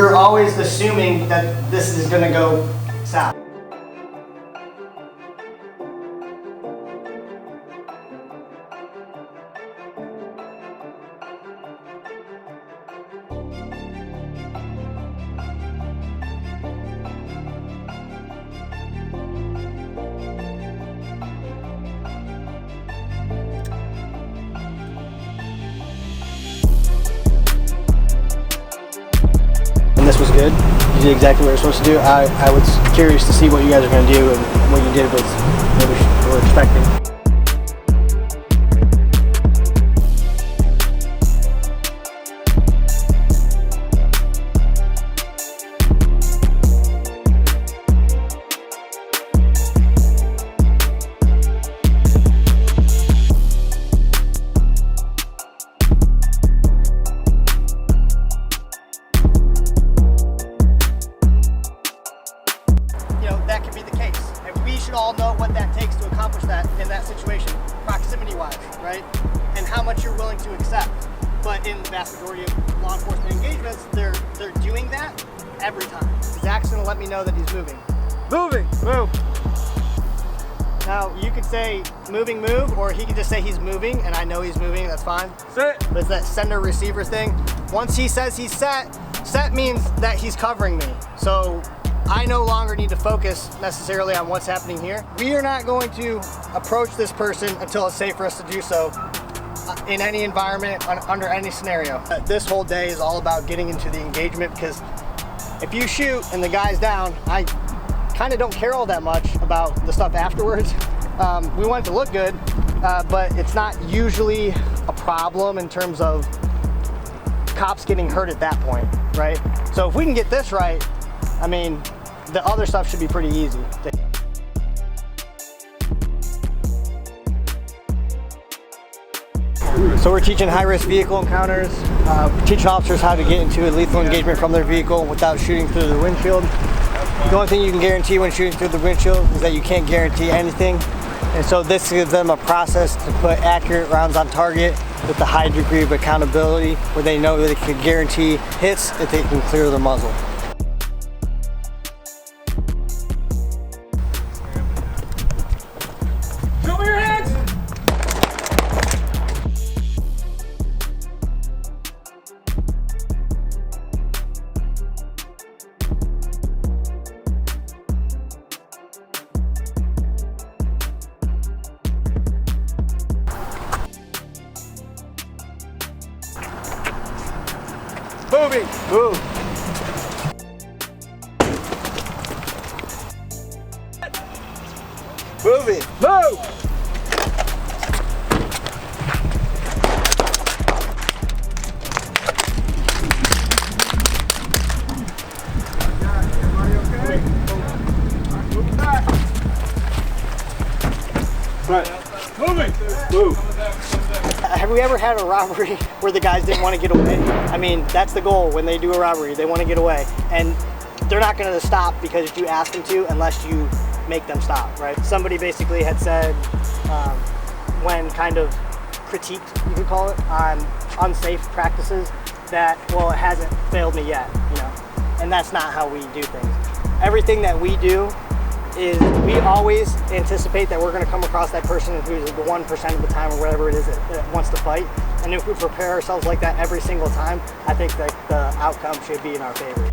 we're always assuming that this is going to go south. And this was good. You did exactly what you're supposed to do. I was curious to see what you guys are going to do, and what you did was what we were expecting. That could be the case, and we should all know what that takes to accomplish that in that situation, proximity-wise, right? And how much you're willing to accept. But in the vast majority of law enforcement engagements, they're doing that every time. Zach's gonna let me know that he's moving. Moving, move. Now you could say moving, move, or he could just say he's moving, and I know he's moving. That's fine. Set. But it's that sender-receiver thing. Once he says he's set, set means that he's covering me. So I no longer need to focus necessarily on what's happening here. We are not going to approach this person until it's safe for us to do so in any environment, under any scenario. This whole day is all about getting into the engagement, because if you shoot and the guy's down, I kind of don't care all that much about the stuff afterwards. We want it to look good, but it's not usually a problem in terms of cops getting hurt at that point, right? So if we can get this right, I mean, the other stuff should be pretty easy. So we're teaching high-risk vehicle encounters. We're teaching officers how to get into a lethal engagement from their vehicle without shooting through the windshield. The only thing you can guarantee when shooting through the windshield is that you can't guarantee anything. And so this gives them a process to put accurate rounds on target with a high degree of accountability, where they know that they can guarantee hits if they can clear the muzzle. Show me your hands! Moving! Move! Moving! Move! Right. Moving! Move! Have we ever had a robbery where the guys didn't want to get away? I mean, that's the goal when they do a robbery. They want to get away. And they're not going to stop because you ask them to unless you make them stop, right? Somebody basically had said, when kind of critiqued, you could call it, on unsafe practices, that, well, it hasn't failed me yet, you know? And that's not how we do things. Everything that we do is we always anticipate that we're going to come across that person who's the 1% of the time or whatever it is that wants to fight. And if we prepare ourselves like that every single time, I think that the outcome should be in our favor.